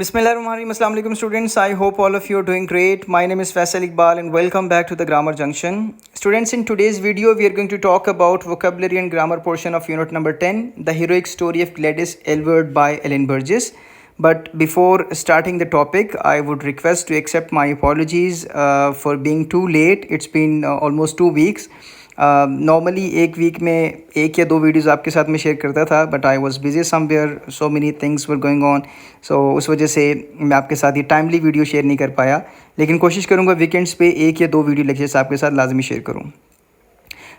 Bismillahirrahmanirrahim. Assalamu alaikum students. I hope all of you are doing great. My name is Faisal Iqbal and welcome back to the Grammar Junction. Students, in today's video we are going to talk about vocabulary and grammar portion of unit number 10, The Heroic Story of Gladys Aylward by Ellen Burgess. But before starting the topic, I would request to accept my apologies for being too late. It's been almost 2 weeks. Normally एक week में एक या दो videos आपके साथ में share करता था, but I was busy somewhere, so many things were going on, so उस वजह से मैं आपके साथ ये टाइमली वीडियो शेयर नहीं कर पाया. लेकिन कोशिश करूँगा वीकेंड्स पे एक या दो वीडियो लेक्चर्स आपके साथ लाजमी शेयर करूँ.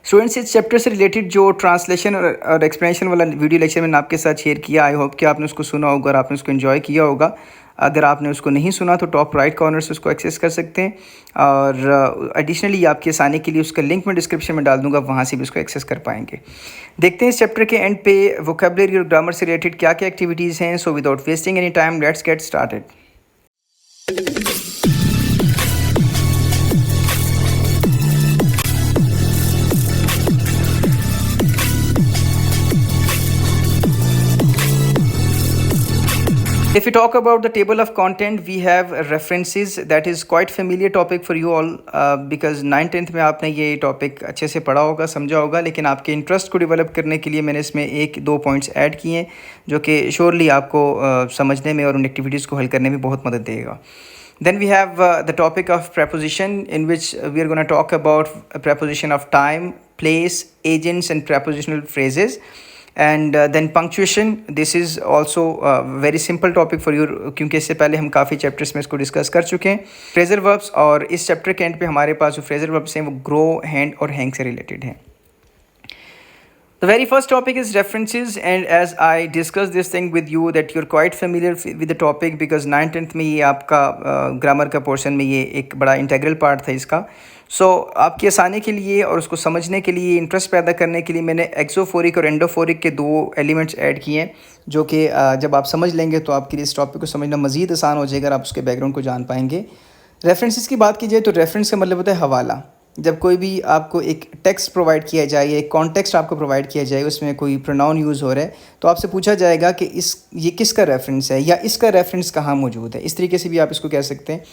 स्टूडेंट्स, इस चैप्टर से रिलेटेड जो ट्रांसलेशन और एक्सप्लेनेशन वाला वीडियो लेक्चर मैंने आपके साथ शेयर किया, आई होप कि आपने उसको सुना होगा और आपने उसको एंजॉय किया होगा. अगर आपने उसको नहीं सुना तो टॉप राइट कॉर्नर से उसको एक्सेस कर सकते हैं, और एडिशनली आपके आसानी के लिए उसका लिंक मैं डिस्क्रिप्शन में डाल दूंगा, वहाँ से भी उसको एक्सेस कर पाएंगे. देखते हैं इस चैप्टर के एंड पे वोकेबलरी और ग्रामर से रिलेटेड क्या क्या एक्टिविटीज़ हैं. So without wasting any time let's get started. If we talk about the table of content, we have references. That is quite familiar topic for you all because 9th-10th में आपने ये topic अच्छे से पढ़ा होगा, समझा होगा. लेकिन आपके इंटरेस्ट को डेवलप करने के लिए मैंने इसमें एक दो पॉइंट्स ऐड किए हैं जो कि श्योरली आपको समझने में और उन एक्टिविटीज़ को हल करने में बहुत मदद देगा. Then we have the topic of preposition, in which we are going to talk about preposition of time, place, agents and prepositional phrases. And then punctuation. This is also a very simple topic for you क्योंकि इससे पहले हम काफ़ी chapters में इसको discuss कर चुके हैं. फ्रेजर वर्ब्स, और इस चैप्टर के एंड पे हमारे पास जो फ्रेजर वर्ब्स हैं वो ग्रो, हैंड और हैंग से रिलेटेड हैं. The very first topic is references, and as I discussed this thing with you that you're quite familiar with the topic because 9th-10th में ये आपका ग्रामर का पोर्शन में ये एक बड़ा इंटेग्रल पार्ट था इसका. सो आपकी आसानी के लिए और उसको समझने के लिए, इंटरेस्ट पैदा करने के लिए मैंने एक्सोफोरिक और एंडोफोरिक के दो एलिमेंट्स ऐड किए हैं जो कि जब आप समझ लेंगे तो आपके लिए इस टॉपिक को समझना मज़ीद आसान हो जाएगा, आप उसके बैकग्राउंड को जान पाएंगे. रेफरेंसेस की बात की जाए तो रेफरेंस का मतलब होता है हवाला. जब कोई भी आपको एक टेक्स्ट प्रोवाइड किया जाए, एक कॉन्टेक्स्ट आपको प्रोवाइड किया जाए, उसमें कोई प्रोनाउन यूज़ हो रहा है तो आपसे पूछा जाएगा कि ये किसका रेफरेंस है या इसका रेफरेंस कहाँ मौजूद है. इस तरीके से भी आप इसको कह सकते हैं.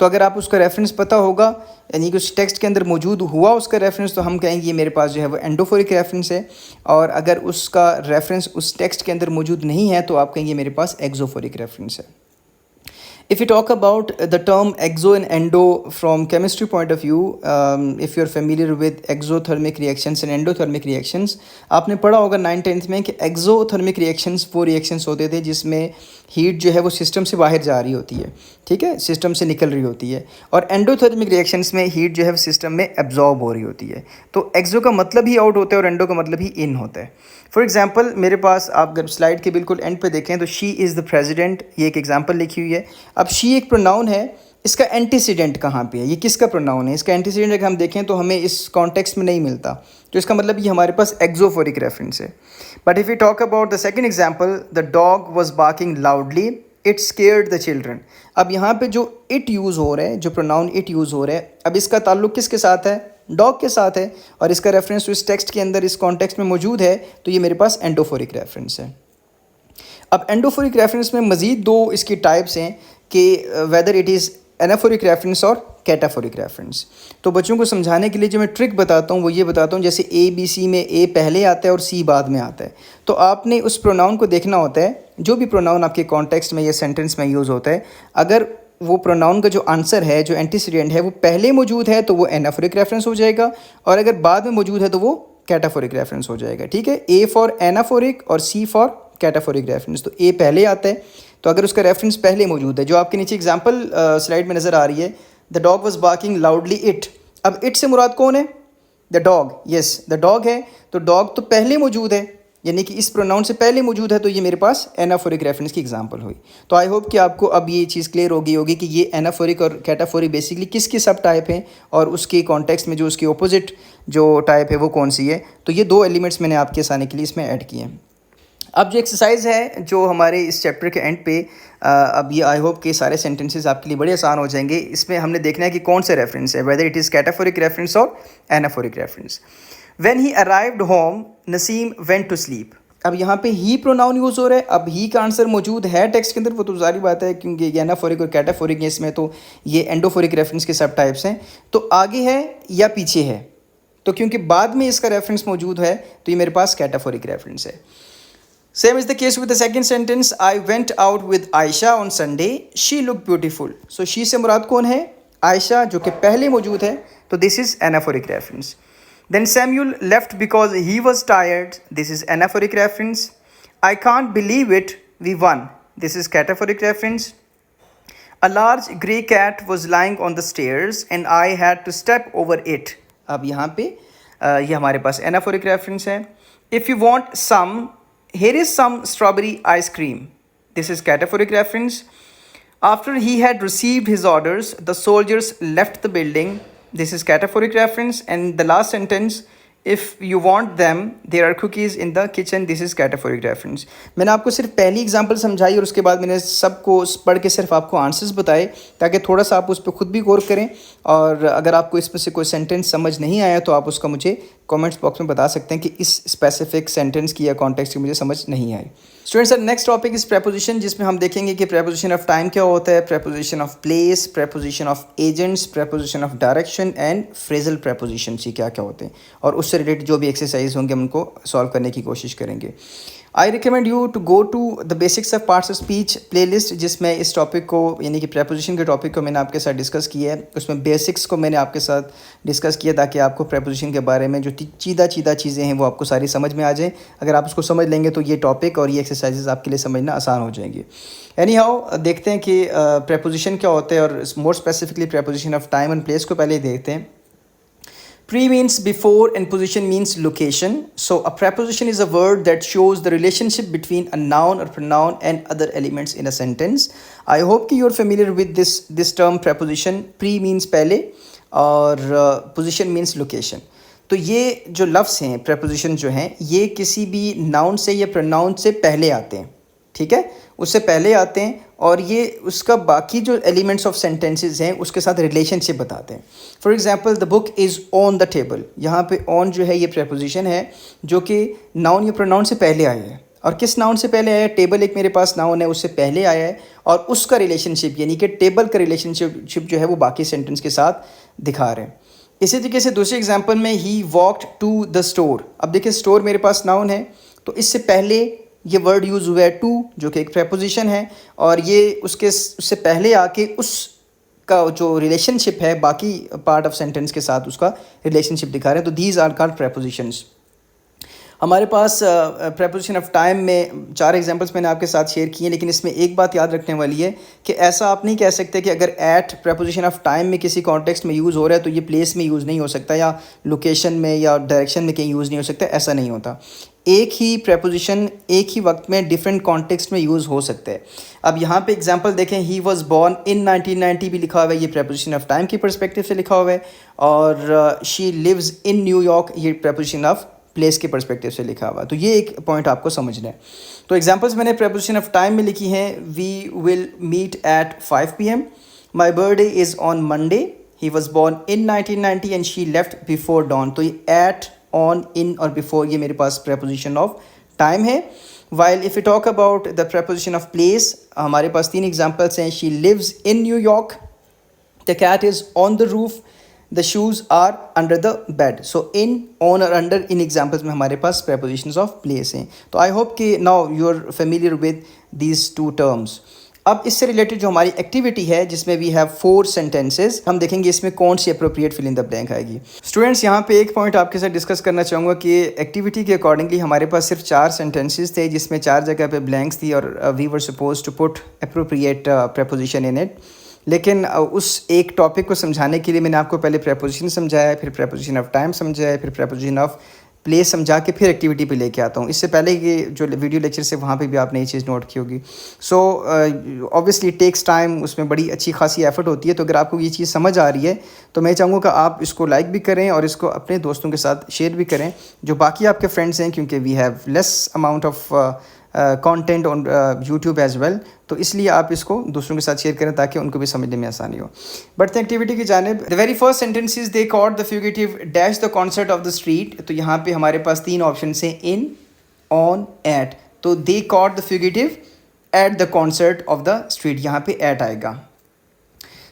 तो अगर आप उसका रेफरेंस पता होगा, यानी कि उस टेक्स्ट के अंदर मौजूद हुआ उसका रेफरेंस, तो हम कहेंगे ये मेरे पास जो है वो एंडोफोरिक रेफरेंस है. और अगर उसका रेफरेंस उस टेक्स्ट के अंदर मौजूद नहीं है तो आप कहेंगे मेरे पास एक्सोफोरिक रेफरेंस है. If you talk about the term exo and endo from chemistry point of view, if you're familiar with exothermic reactions and endothermic reactions, आपने पढ़ा होगा 9th-10th में कि exothermic reactions वो reactions होते थे जिसमें हीट जो है वो सिस्टम से बाहर जा रही होती है, ठीक है, सिस्टम से निकल रही होती है. और एंडोथर्मिक रिएक्शंस में हीट जो है सिस्टम में एब्जॉर्ब हो रही होती है. तो एक्सो का मतलब ही आउट होता है और एंडो का मतलब ही इन होता है. फॉर एग्जांपल मेरे पास आप अगर स्लाइड के बिल्कुल एंड पे देखें तो शी इज़ द प्रेसिडेंट, ये एक एग्जांपल लिखी हुई है. अब शी एक प्रोनाउन है, इसका एंटीसीडेंट कहाँ पे है, ये किसका प्रोनाउन है, इसका एंटीसीडेंट अगर हम देखें तो हमें इस कॉन्टेक्स्ट में नहीं मिलता, तो इसका मतलब ये हमारे पास एक्सोफोरिक रेफरेंस है. But if you talk about the second example, the dog was barking loudly, it scared the children. अब यहाँ पे जो इट यूज़ हो रहा है, जो प्रोनाउन इट यूज़ हो रहा है, अब इसका ताल्लुक किसके साथ है, डॉग के साथ है, और इसका रेफरेंस तो इस टेक्स्ट के अंदर इस कॉन्टेक्स्ट में मौजूद है, तो ये मेरे पास एंडोफोरिक रेफरेंस है. अब एंडोफोरिक रेफरेंस में मज़ीद दो इसकी टाइप्स हैं कि weather it is anaphoric reference और कैटाफोरिक रेफरेंस. तो बच्चों को समझाने के लिए जो मैं ट्रिक बताता हूँ वो ये बताता हूँ, जैसे ए बी सी में ए पहले आता है और सी बाद में आता है, तो आपने उस प्रोनाउन को देखना होता है, जो भी प्रोनाउन आपके कॉन्टेक्स्ट में या सेंटेंस में यूज़ होता है, अगर वो प्रोनाउन का जो आंसर है, जो एंटीसीडेंट है, वो पहले मौजूद है तो वो एनाफोरिक रेफरेंस हो जाएगा, और अगर बाद में मौजूद है तो वो कैटाफोरिक रेफरेंस हो जाएगा. ठीक है, ए फॉर एनाफोरिक और सी फॉर कैटाफोरिक रेफरेंस. तो ए पहले आता है तो अगर उसका रेफरेंस पहले मौजूद है, जो आपके नीचे एग्जांपल स्लाइड में नज़र आ रही है, the dog was barking loudly it. अब इट से मुराद कौन है, the dog. Yes, the dog है, तो डॉग तो पहले मौजूद है, यानी कि इस प्रोनाउन से पहले मौजूद है, तो ये मेरे पास एनाफोरिक रेफरेंस की एग्जांपल हुई. तो आई होप कि आपको अब ये चीज़ क्लियर होगी कि ये एनाफोरिक और कैटाफोरिक बेसिकली किसकी सब टाइप हैं और उसके कॉन्टेक्स्ट में जो उसकी ऑपोजिट जो टाइप है वो कौन सी है. तो ये दो एलिमेंट्स मैंने आपके आसानी के लिए इसमें ऐड किए हैं. अब जो एक्सरसाइज है जो हमारे इस चैप्टर के एंड पे, अब ये आई होप कि सारे सेंटेंसेस आपके लिए बड़े आसान हो जाएंगे. इसमें हमने देखना है कि कौन से रेफरेंस है, whether it is cataphoric reference और anaphoric reference. When he arrived home, Naseem went to sleep. अब यहाँ पे ही प्रोनाउन यूज़ हो रहा है। अब ही का आंसर मौजूद है टेक्स्ट के अंदर, वो तो सारी बात है क्योंकि ये एनाफोरिक और कैटाफोरिक है इसमें, तो ये एंडोफोरिक रेफरेंस के सब टाइप्स हैं। तो आगे है या पीछे है, तो क्योंकि बाद में इसका रेफरेंस मौजूद है तो ये मेरे पास कैटाफोरिक रेफरेंस है। Same is the case with the second sentence, I went out with Ayesha on Sunday, she look beautiful. So she से मुराद कौन है? आयशा, जो कि पहले मौजूद है, तो this is anaphoric reference. Then Samuel left because he was tired. This is anaphoric reference. I can't believe it. We won. This is cataphoric reference. A large grey cat was lying on the stairs and I had to step over it. अब यहाँ पे ये हमारे पास anaphoric reference है. If you want some, here is some strawberry ice cream. This is cataphoric reference. After he had received his orders, the soldiers left the building. This is cataphoric reference. And the last sentence, if you want them, there are cookies in the kitchen. This is cataphoric reference. मैंने आपको सिर्फ पहली example समझाई और उसके बाद मैंने सबको पढ़ के सिर्फ आपको आंसर्स बताए ताकि थोड़ा सा आप उस पर खुद भी गौर करें। और अगर आपको इसमें से कोई सेंटेंस समझ नहीं आया तो आप उसका मुझे कमेंट्स बॉक्स में बता सकते हैं कि इस स्पेसिफिक सेंटेंस की या कॉन्टेक्स्ट की मुझे समझ नहीं आई। स्टूडेंट्स, सर नेक्स्ट टॉपिक इस प्रेपोजिशन, जिसमें हम देखेंगे कि प्रेपोजिशन ऑफ टाइम क्या होता है, preposition of place, preposition of agents, preposition of direction and phrasal preposition से क्या क्या होते हैं, और उससे रिलेटेड जो भी एक्सरसाइज होंगे हम उनको सॉल्व करने की कोशिश करेंगे। I recommend you to go to the basics of parts of speech playlist, जिसमें इस टॉपिक को यानी कि प्रेपोजिशन के टॉपिक को मैंने आपके साथ डिस्कस किया है। उसमें बेसिक्स को मैंने आपके साथ डिस्कस किया ताकि आपको प्रेपोजिशन के बारे में जो चीदा चीज़ें हैं वो आपको सारी समझ में आ जाए। अगर आप उसको समझ लेंगे तो ये टॉपिक और ये एक्सरसाइजेज आपके लिए समझना आसान हो जाएंगे। एनी हाउ, देखते हैं कि प्रेपोजिशन क्या होता है और more specifically preposition of time and place को पहले देखते हैं। Pre means before and position means location. So a preposition is a word that shows the relationship between a noun or pronoun and other elements in a sentence. I hope कि you're familiar with this term preposition. Pre means पहले और position means location. तो ये जो लफ्ज़ हैं preposition जो हैं ये किसी भी noun से या pronoun से पहले आते हैं, ठीक है, उससे पहले आते हैं और ये उसका बाकी जो एलिमेंट्स ऑफ सेंटेंसेस हैं उसके साथ रिलेशनशिप बताते हैं। For example, the book is on the table, यहाँ पे ऑन जो है ये प्रेपोजिशन है जो कि नाउन या प्रोनाउन से पहले आया है। और किस नाउन से पहले आया है? टेबल एक मेरे पास नाउन है, उससे पहले आया है और उसका रिलेशनशिप यानी कि टेबल का रिलेशनशिप जो है वो बाकी सेंटेंस के साथ दिखा रहे हैं। इसी तरीके से दूसरे एग्जाम्पल में ही वॉकड टू द स्टोर। अब देखिए स्टोर मेरे पास नाउन है तो इससे पहले ये वर्ड यूज़ हुआ है टू, जो कि एक प्रेपोजिशन है और ये उससे पहले आके उसका जो रिलेशनशिप है बाकी पार्ट ऑफ सेंटेंस के साथ उसका रिलेशनशिप दिखा रहे हैं। तो दीज आर कॉल्ड प्रेपोजिशंस। हमारे पास प्रेपोजिशन ऑफ टाइम में 4 एग्जांपल्स मैंने आपके साथ शेयर किए, लेकिन इसमें एक बात याद रखने वाली है कि ऐसा आप नहीं कह सकते कि अगर एट प्रेपोजिशन ऑफ टाइम में किसी कॉन्टेक्स्ट में यूज़ हो रहा है तो ये प्लेस में यूज़ नहीं हो सकता या लोकेशन में या डायरेक्शन में कहीं यूज़ नहीं हो सकता। ऐसा नहीं होता। एक ही प्रेपोजिशन एक ही वक्त में डिफरेंट कॉन्टेक्स्ट में यूज़ हो सकते हैं। अब यहाँ पे एग्जांपल देखें, ही वाज बोर्न इन 1990 भी लिखा हुआ है, ये प्रेपोजिशन ऑफ टाइम की पर्सपेक्टिव से लिखा हुआ है। और शी लिव्स इन न्यूयॉर्क, ये प्रेपोजिशन ऑफ प्लेस के पर्सपेक्टिव से लिखा हुआ है। तो ये एक पॉइंट आपको समझना है। तो एग्जांपल्स मैंने प्रेपोजिशन ऑफ टाइम में लिखी हैं। We will meet at 5 PM, my birthday is on Monday, he was born in 1990 and she left before dawn. तो ये एट, ऑन, इन और बिफोर ये मेरे पास प्रेपोजिशन ऑफ टाइम है। While if you talk about the preposition of place, हमारे पास 3 examples हैं। She lives in New York, the cat is on the roof, the shoes are under the bed. So in, on और under इन examples में हमारे पास prepositions of place हैं। तो आई होप कि now you are familiar with these 2 terms. अब इससे रिलेटेड जो हमारी एक्टिविटी है जिसमें वी हैव 4 सेंटेंसेस, हम देखेंगे इसमें कौन सी appropriate fill in the blank आएगी। स्टूडेंट्स, यहाँ पे एक पॉइंट आपके साथ डिस्कस करना चाहूँगा कि एक्टिविटी के अकॉर्डिंगली हमारे पास सिर्फ 4 सेंटेंसेस थे जिसमें 4 जगह पे ब्लैंक्स थी और we were suppose to put appropriate preposition in it. लेकिन उस एक टॉपिक को समझाने के लिए मैंने आपको पहले प्रेपोजिशन समझाया, फिर प्रेपोजिशन ऑफ टाइम समझाया, फिर प्रेपोजिशन ऑफ प्लेस समझा के फिर एक्टिविटी पे लेके आता हूँ। इससे पहले कि जो वीडियो लेक्चर से वहाँ पे भी आपने ये चीज़ नोट की होगी। सो ऑब्वियसली टेक्स टाइम, उसमें बड़ी अच्छी खासी एफर्ट होती है। तो अगर आपको ये चीज़ समझ आ रही है तो मैं चाहूँगा कि आप इसको लाइक भी करें और इसको अपने दोस्तों के साथ शेयर भी करें जो बाकी आपके फ्रेंड्स हैं, क्योंकि we have less amount of content on YouTube as well. तो इसलिए आप इसको दूसरों के साथ शेयर करें ताकि उनको भी समझने में आसानी हो। बढ़ते हैं एक्टिविटी की जानिब। The very first sentence is they caught the fugitive dash the concert of the street. तो यहाँ पे हमारे पास 3 ऑप्शन हैं, इन, ऑन एट, तो they caught the fugitive at the concert of the street, यहाँ पे एट आएगा.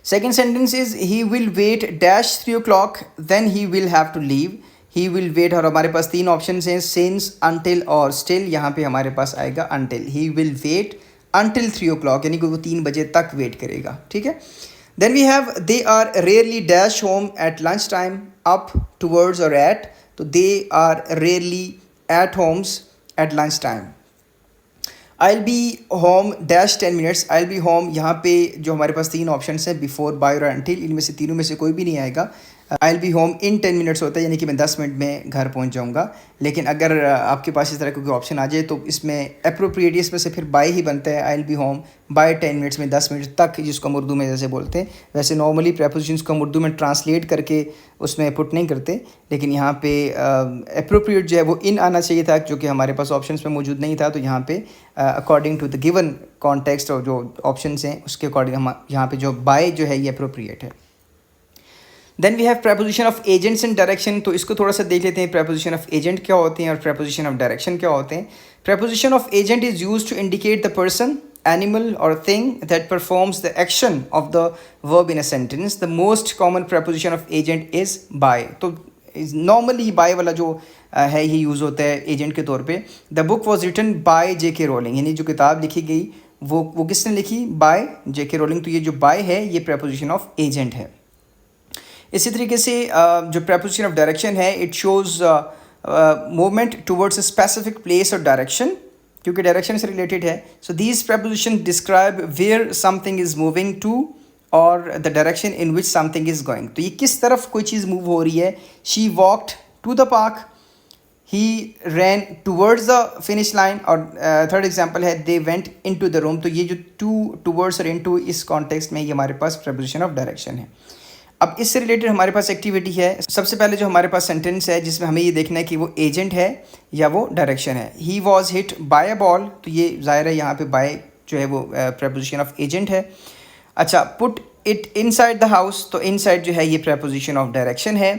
Second sentence is he will wait dash 3 o'clock then he will have to leave. He will wait, और हमारे पास 3 option हैं, since, until और still. यहाँ पे हमारे पास आएगा until. He will wait until 3 o'clock, यानी कि वो 3 बजे तक वेट करेगा. ठीक है. Then we have they are rarely dash home at lunch time, up, towards और एट. तो they are rarely at homes at lunch time. I be home dash 10 minutes. I be home, यहाँ पे जो हमारे पास 3 ऑप्शन हैं, before, by और until, इनमें से तीनों में से कोई भी नहीं आएगा. I be home in 10 minutes होता है, यानी कि मैं 10 मिनट में घर पहुँच जाऊँगा. लेकिन अगर आपके पास इस तरह का कोई ऑप्शन आ जाए तो इसमें अप्रोप्रिएट, इसमें से फिर बाय ही बनता है. आई बी होम बाय 10 minutes में, 10 मिनट तक, जिसको हम उर्दू में जैसे बोलते हैं. वैसे नॉर्मली प्रेपोजिशंस को हम उर्दू में ट्रांसलेट करके उसमें पुट नहीं करते, लेकिन यहाँ पे अप्रोप्रिएट जो है वो इन आना चाहिए था, जो कि हमारे पास ऑप्शंस में मौजूद नहीं था. तो यहाँ पे according to the given context और जो ऑप्शंस हैं उसके अकॉर्डिंग हम यहाँ पे जो बाय जो है ये अप्रोप्रिएट है. Then we have preposition of agents in direction. तो इसको थोड़ा सा देख लेते हैं, प्रेपोजिशन ऑफ एजेंट क्या होते हैं और प्रेपोजिशन ऑफ डायरेक्शन क्या होते हैं. Preposition of agent is used to indicate the person, animal or thing that performs the action of the verb in a sentence. The most common preposition of agent is by. तो normally bye वाला जो है ये use होता है agent के तौर पे. The book was written by J.K. Rowling, यानी जो किताब लिखी गई वो किसने लिखी, बाय J.K. रोलिंग. तो ये जो बाय है ये प्रेपोजिशन ऑफ एजेंट है. इसी तरीके से जो प्रेपोजिशन ऑफ डायरेक्शन है, it shows movement towards a specific place और डायरेक्शन, क्योंकि डायरेक्शन से रिलेटेड है. So these preposition describe where something is moving to और the direction in which something is going. तो ये किस तरफ कोई चीज़ मूव हो रही है. She walked to the park, he ran towards the finish line. और थर्ड एग्जाम्पल है they went into the room. तो ये जो टू, टूवर्ड्स और इन टू, इस कॉन्टेक्स्ट में ये हमारे पास प्रेपोजिशन ऑफ डायरेक्शन है. अब इससे रिलेटेड हमारे पास एक्टिविटी है. सबसे पहले जो हमारे पास सेंटेंस है जिसमें हमें ये देखना है कि वो एजेंट है या वो डायरेक्शन है. He was hit by a ball, तो ये ज़ाहिर है यहाँ पे बाय जो है वो प्रेपोजिशन ऑफ एजेंट है. अच्छा, put it inside the house, तो इनसाइड जो है ये प्रेपोजिशन ऑफ डायरेक्शन है.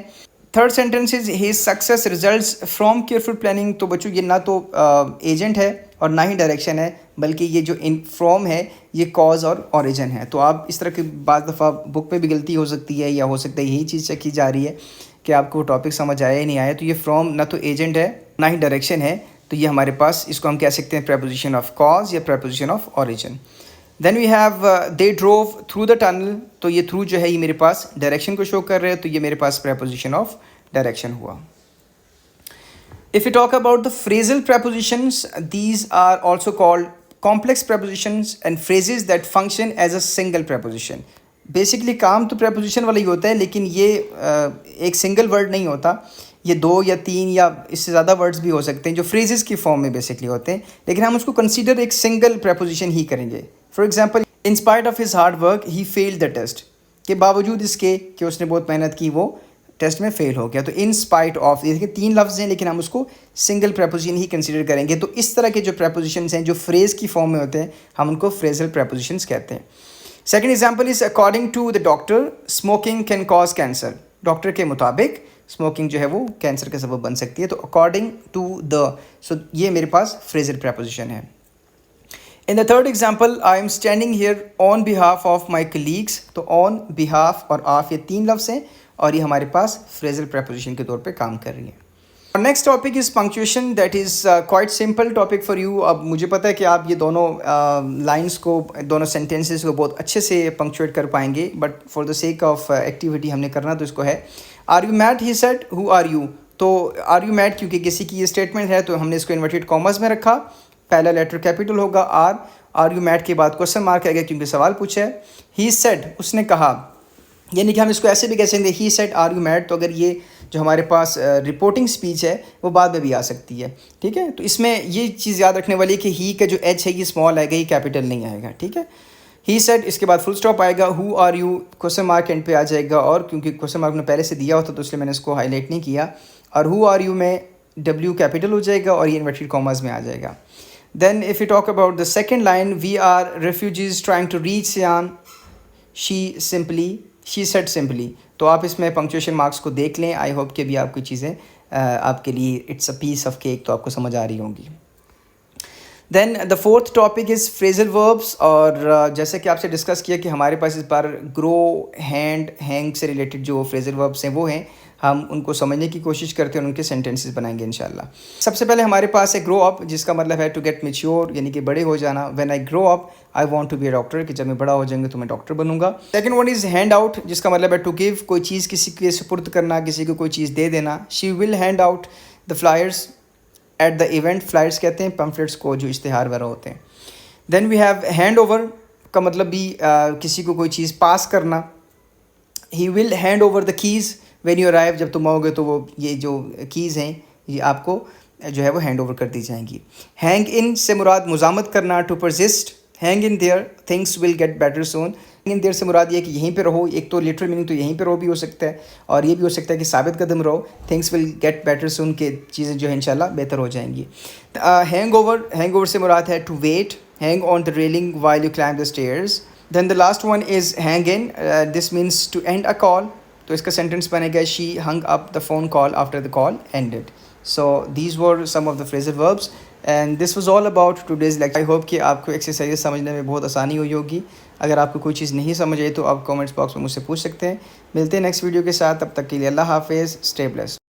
Third sentence is his success results from careful planning. तो बच्चों ये ना तो एजेंट है और ना ही डायरेक्शन है, बल्कि ये जो इन फ्रॉम है ये कॉज और ओरिजिन है. तो आप इस तरह की बाज़ दफ़ा बुक में भी गलती हो सकती है, या हो सकता है यही चीज़ चेक की जा रही है कि आपको टॉपिक समझ आया या नहीं आया. तो ये फ्रॉम ना तो एजेंट है ना ही डायरेक्शन है, तो ये हमारे पास, इसको हम कह सकते हैं प्रेपोजिशन ऑफ कॉज या preposition of origin. Then we have they drove through the tunnel. तो ये थ्रू जो है ये मेरे पास डायरेक्शन को शो कर रहे हैं, तो ये मेरे पास प्रेपोजिशन ऑफ डायरेक्शन हुआ. If we talk about the phrasal prepositions, these are also called complex prepositions and phrases that function as a single preposition. Basically काम तो preposition वाला ही होता है, लेकिन ये एक सिंगल वर्ड नहीं होता. ये 2 या 3 या इससे ज़्यादा वर्ड्स भी हो सकते हैं जो phrases की फॉर्म में बेसिकली होते हैं, लेकिन हम उसको कंसीडर एक सिंगल preposition ही करेंगे. For example, in spite of his hard work he failed the test. के बावजूद इसके कि उसने बहुत मेहनत की वो टेस्ट में फेल हो गया. तो इन स्पाइट ऑफ, देखिए 3 लफ्ज़ हैं लेकिन हम उसको सिंगल प्रेपोजिशन ही कंसीडर करेंगे. तो इस तरह के जो प्रेपोजिशंस हैं जो फ्रेज़ की फॉर्म में होते हैं, हम उनको फ्रेजल प्रेपोजिशंस कहते हैं. Second example is according to the doctor smoking can cause cancer. Doctor के मुताबिक स्मोकिंग जो है वो कैंसर का सबब बन सकती है. तो अकॉर्डिंग टू द, सो ये मेरे पास फ्रेजल प्रेपोजिशन है. In the third example, I am standing here on behalf of my colleagues. तो ऑन, बिहाफ और ऑफ, ये 3 लफ्ज़ हैं और ये हमारे पास फ्रेजल प्रेपोजिशन के तौर पे काम कर रही है. Next topic is punctuation. That is quite simple topic for you. अब मुझे पता है कि आप ये दोनों लाइंस को, दोनों सेंटेंसेस को बहुत अच्छे से पंक्चुएट कर पाएंगे, but for the sake of activity हमने करना तो इसको है. Are you mad, he said, who are you. तो आर यू मैड क्योंकि किसी की ये स्टेटमेंट है तो हमने इसको इन्वर्टेड कॉमर्स में रखा. पहला लेटर कैपिटल होगा आर यू मैड के बाद क्वेश्चन मार्क आएगा क्योंकि सवाल पूछा है. ही सेड, उसने कहा, यानी कि हम इसको ऐसे भी कह सकते हैं he said are you mad. तो अगर ये जो हमारे पास रिपोर्टिंग स्पीच है वो बाद में भी आ सकती है. ठीक है, तो इसमें ये चीज़ याद रखने वाली है कि ही का जो एच है ये स्मॉल आएगा, ये कैपिटल नहीं आएगा. ठीक है, ही सेड, इसके बाद फुल स्टॉप आएगा. Who are you, question mark end पे आ जाएगा, और क्योंकि क्वेश्चन मार्क ने पहले से दिया होता तो इसलिए मैंने इसको हाईलाइट नहीं किया. और हु आर यू में डब्ल्यू कैपिटल हो जाएगा और ये इन्वर्टेड कॉमर्स में आ जाएगा. Then if you talk about the second line, we are refugees trying to reach Sian, she simply, she said simply. तो आप इसमें पंक्चुएशन मार्क्स को देख लें. आई होप कि भी आपकी चीज़ें आपके लिए it's a piece of cake तो आपको समझ आ रही होंगी. Then the fourth topic is phrasal verbs, और जैसे कि आपसे डिस्कस किया कि हमारे पास इस बार ग्रो, हैंड, हैंग से रिलेटेड जो फ्रेजल वर्ब्स हैं वो हैं, हम उनको समझने की कोशिश करते हैं और उनके सेंटेंसेस बनाएंगे इंशाल्लाह। सबसे पहले हमारे पास है ग्रो अप, जिसका मतलब है टू गेट मैच्योर, यानी कि बड़े हो जाना। When I grow up I want to be a doctor, कि जब मैं बड़ा हो जाऊंगा तो मैं डॉक्टर बनूंगा। Second one is hand out, जिसका मतलब है टू गिव, कोई चीज़ किसी के सुपुर्द करना, किसी को कोई चीज़ दे देना। She will hand out the flyers at the event, flyers कहते हैं पम्फलेट्स को जो इश्तिहार वगैरह होते हैं। Then we have hand over का मतलब भी किसी को कोई चीज़ पास करना। He will hand over the keys when you arrive, जब तुम आओगे तो वो ये जो कीज़ हैं ये आपको जो है वो हैंड ओवर कर दी जाएंगी। हैंग इन से मुराद मुजामत करना, to persist. Hang in there, things will get better soon. In there से मुराद ये कि यहीं पे रहो, एक तो लिटरल मीनिंग तो यहीं पे रहो भी हो सकता है, और ये भी हो सकता है कि साबित कदम रहो। थिंग्स विल गेट बेटर सून, के चीज़ें जो है इंशाल्लाह बेहतर हो जाएंगी। हैंग ओवर से मुराद है to wait, hang on the railing while you climb the stairs. Then the last one is hang in, this means to end a call, तो इसका सेंटेंस बनेगा she hung up the phone call after the call ended. So these were some of the phrasal verbs and this was all about today's lecture. I hope कि आपको exercise समझने में बहुत आसानी हुई होगी। अगर आपको कोई चीज़ नहीं समझ आई तो आप कमेंट्स बॉक्स में मुझसे पूछ सकते हैं। मिलते हैं नेक्स्ट वीडियो के साथ, तब तक के लिए अल्लाह हाफिज़, स्टे ब्लेस्ड।